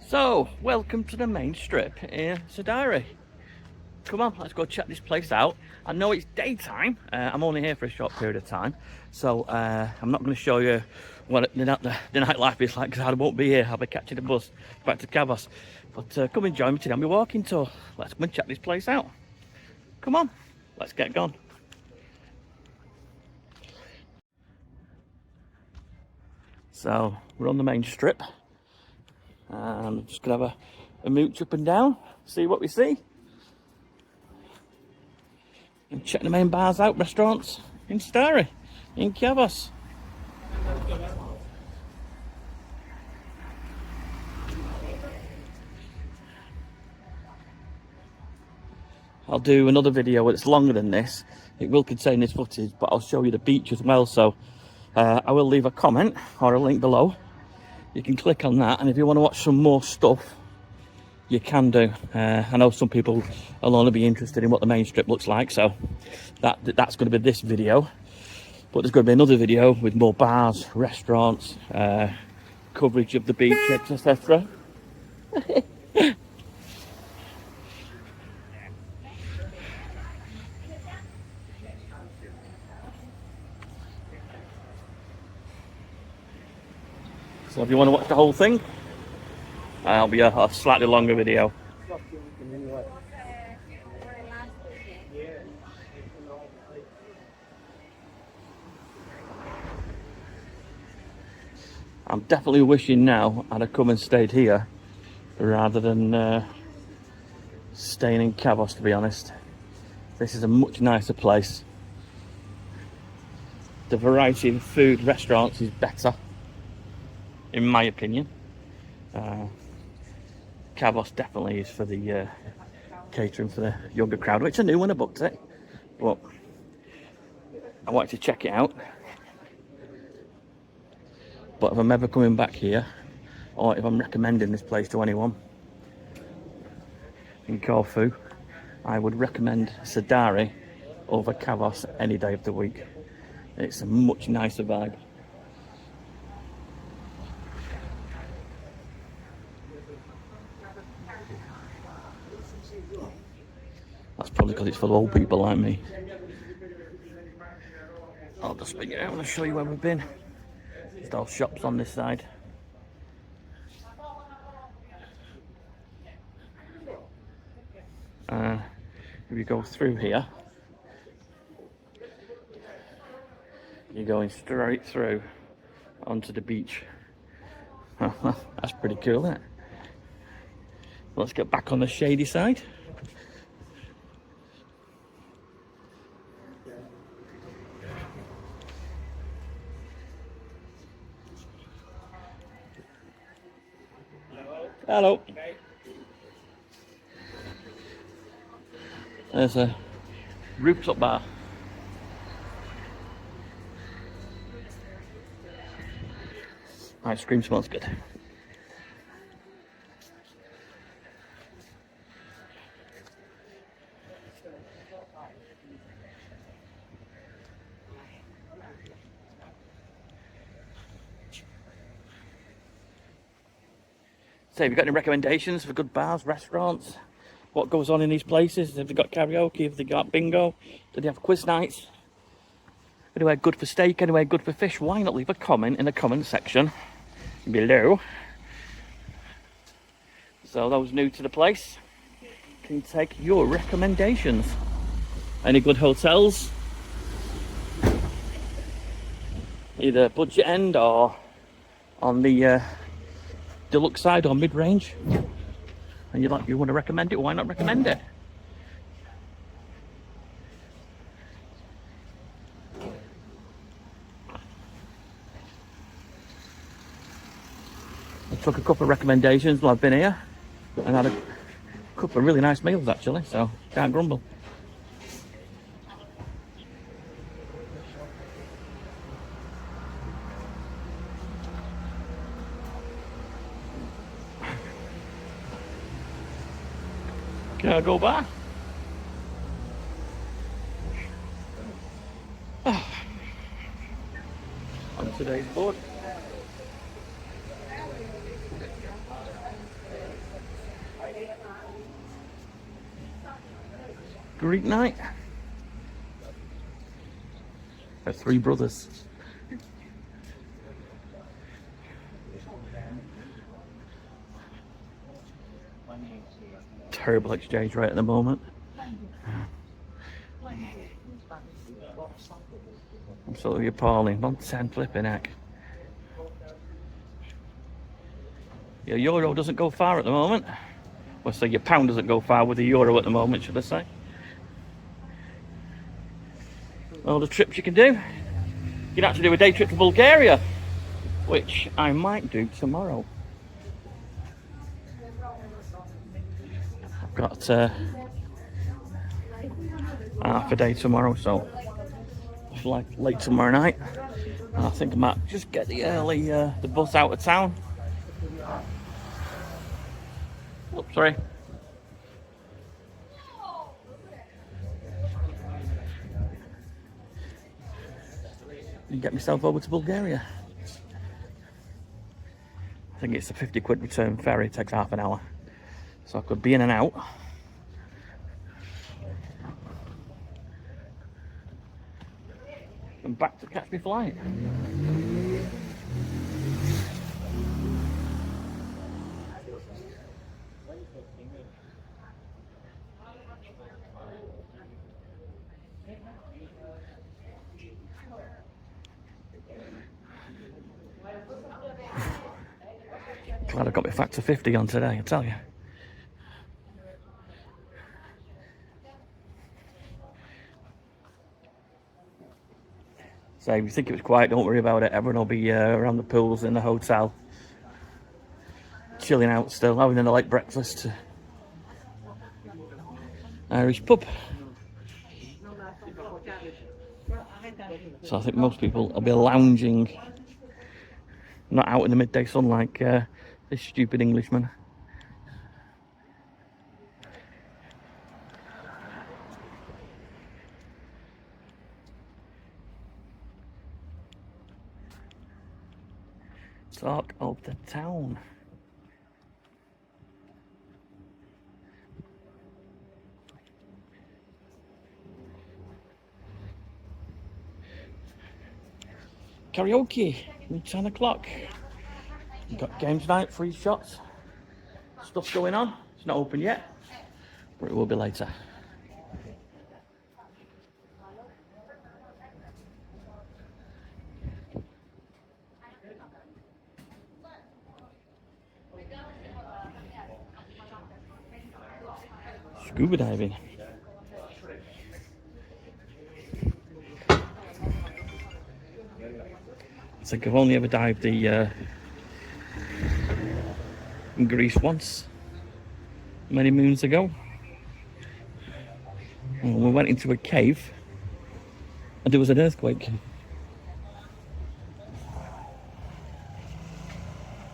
So, welcome to the main strip in Sidari. Come on, let's go check this place out. I know it's daytime, I'm only here for a short period of time, so I'm not going to show you what the nightlife is like, because I won't be here. I'll be catching the bus back to Kavos. But come and join me today on my walking tour. Let's go and check this place out. Come on, let's get going. So, we're on the main strip. And I'm just going to have a mooch up and down, see what we see. And check the main bars out, restaurants in Sidari, in Kavos. I'll do another video that's longer than this. It will contain this footage, but I'll show you the beach as well. So I will leave a comment or a link below. You can click on that, and if you want to watch some more stuff, you can do. I know some people will only be interested in what the main strip looks like, so that's going to be this video. But there's going to be another video with more bars, restaurants, coverage of the beach, etc. So if you want to watch the whole thing, it'll be a slightly longer video. I'm definitely wishing now I'd have come and stayed here rather than staying in Kavos, to be honest. This is a much nicer place. The variety of food, restaurants is better, in my opinion. Kavos definitely is for the catering for the younger crowd, which I knew when I booked it, but I wanted to check it out. But if I'm ever coming back here, or if I'm recommending this place to anyone in Corfu, I would recommend Sidari over Kavos any day of the week. It's a much nicer vibe. That's probably because it's for old people like me. I'll just bring it out and show you where we've been. Just all shops on this side. If you go through here, you're going straight through onto the beach. That's pretty cool, isn't it? Let's get back on the shady side. Hello. There's a rooftop bar. Ice cream smells good. So have you got any recommendations for good bars, restaurants? What goes on in these places? Have they got karaoke? Have they got bingo? Do they have quiz nights? Anywhere good for steak? Anywhere good for fish? Why not leave a comment in the comment section below? So those new to the place can take your recommendations. Any good hotels? Either budget end or on the deluxe side or mid-range, and you want to recommend it, why not recommend it? I took a couple of recommendations while I've been here and had a couple of really nice meals actually, so can't grumble. Can I go by? On today's board. Greek night. They're three brothers. Terrible exchange rate at the moment. Absolutely appalling. 110 flipping heck. Your euro doesn't go far at the moment. Well, so your pound doesn't go far with the euro at the moment, should I say. All the trips you can do. You can actually do a day trip to Bulgaria, which I might do tomorrow. I've got half a day tomorrow, so like late tomorrow night. And I think I might just get the early the bus out of town. Oh, sorry. And get myself over to Bulgaria. I think it's a 50 quid return ferry, it takes half an hour. So I could be in and out. And back to catch my flight. Glad I got my factor 50 on today, I tell you. So if you think it was quiet, don't worry about it. Everyone will be around the pools in the hotel, chilling out still, having a late breakfast. Irish pub. So I think most people will be lounging, not out in the midday sun like this stupid Englishman. Talk of the town. Karaoke, 10 o'clock. We've got games night, free shots. Stuff going on. It's not open yet, but it will be later. Scuba diving. I think I've only ever dived in Greece once, many moons ago. And we went into a cave and there was an earthquake.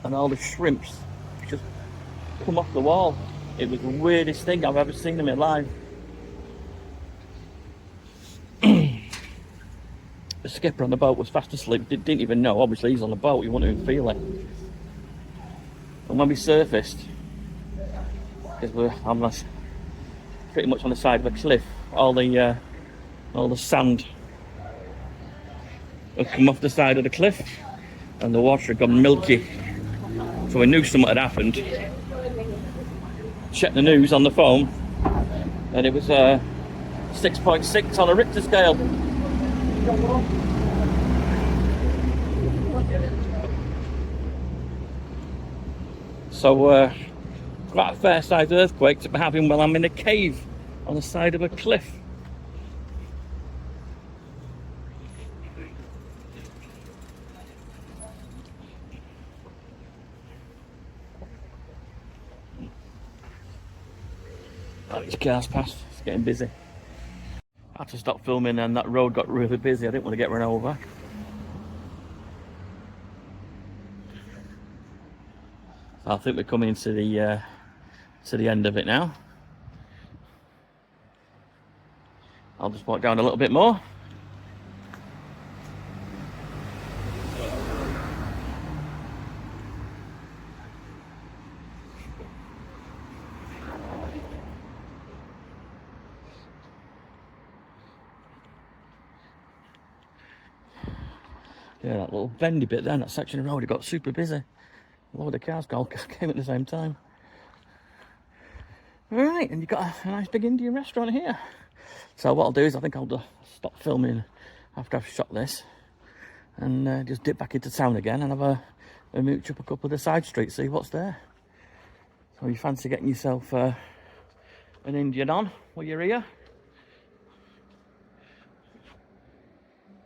And all the shrimps just come off the wall. It was the weirdest thing I've ever seen in my life. The skipper on the boat was fast asleep, didn't even know. Obviously he's on the boat, you wouldn't even feel it. And when we surfaced, because I'm pretty much on the side of a cliff, all the sand had come off the side of the cliff and the water had gone milky. So we knew something had happened. Checked the news on the phone and it was 6.6 on a Richter scale. So quite a fair sized earthquake to be having while I'm in a cave on the side of a cliff. Oh, these cars past, it's getting busy. I had to stop filming and that road got really busy. I didn't want to get run over. So I think we're coming to the end of it now. I'll just walk down a little bit more. Yeah, that little bendy bit there, that section of road, it got super busy. A load of cars came at the same time. Right, and you've got a nice big Indian restaurant here. So what I'll do is I think I'll stop filming after I've shot this and just dip back into town again and have a mooch up a couple of the side streets, see what's there. So you fancy getting yourself an Indian on while you're here?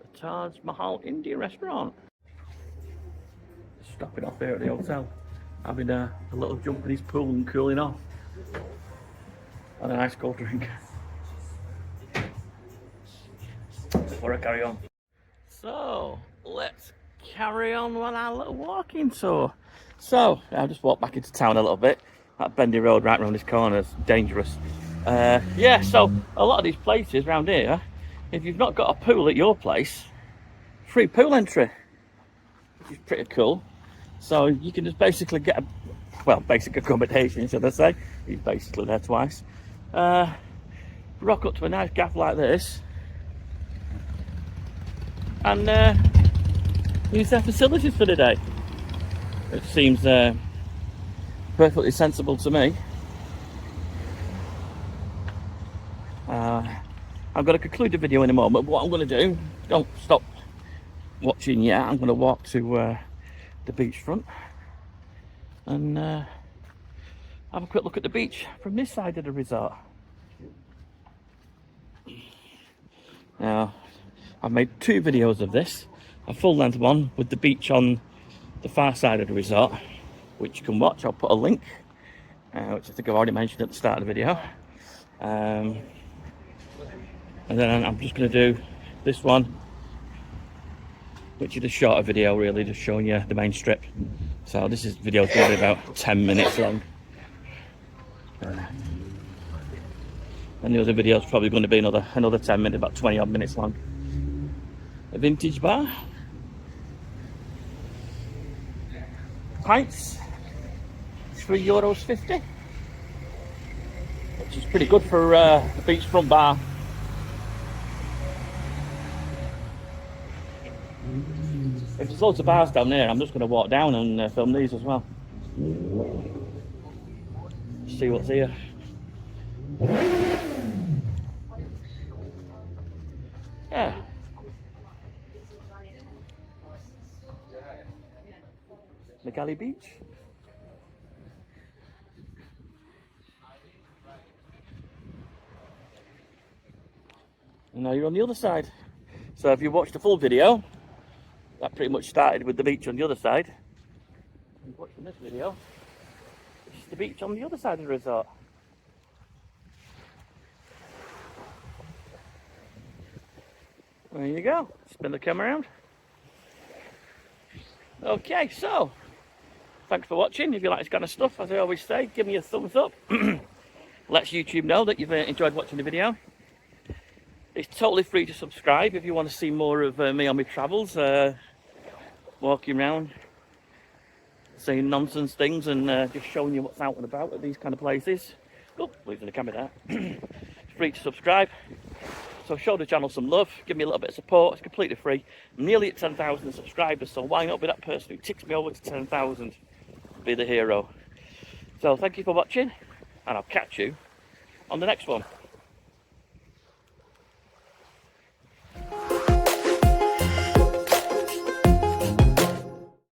The Taj Mahal Indian restaurant. Stopping off here at the hotel, having a little jump in his pool and cooling off. And a nice cold drink. Before I carry on. So, let's carry on on our little walking tour. So, I'll just walk back into town a little bit. That bendy road right around this corner is dangerous. Yeah, so a lot of these places around here, if you've not got a pool at your place, free pool entry, which is pretty cool. So you can just basically get basic accommodation, should I say. He's basically there twice. Rock up to a nice gaff like this and use their facilities for the day. It seems perfectly sensible to me. I'm going to conclude the video in a moment, but what I'm going to do, don't stop watching yet, I'm going to walk to the beachfront and have a quick look at the beach from this side of the resort. Now, I've made 2 videos of this, a full-length one with the beach on the far side of the resort, which you can watch. I'll put a link, which I think I've already mentioned at the start of the video. And then I'm just going to do this one, which is a shorter video, really, just showing you the main strip. So this video is going to be about 10 minutes long. And the other video is probably going to be another 10 minutes, about 20 odd minutes long. A vintage bar. Pints. €3.50. Which is pretty good for a beachfront bar. If there's loads of bars down there, I'm just going to walk down and film these as well. See what's here. Yeah. Megali Beach. And now you're on the other side. So if you watched the full video, that pretty much started with the beach on the other side. If you're watching this video, it's the beach on the other side of the resort. There you go. Spin the camera around. Okay, so thanks for watching. If you like this kind of stuff, as I always say, give me a thumbs up. Lets YouTube know that you've enjoyed watching the video. It's totally free to subscribe if you want to see more of me on my travels, walking around, saying nonsense things and just showing you what's out and about at these kind of places. Oh, losing the camera there. It's free to subscribe. So show the channel some love, give me a little bit of support. It's completely free. I'm nearly at 10,000 subscribers, so why not be that person who ticks me over to 10,000? Be the hero. So thank you for watching, and I'll catch you on the next one.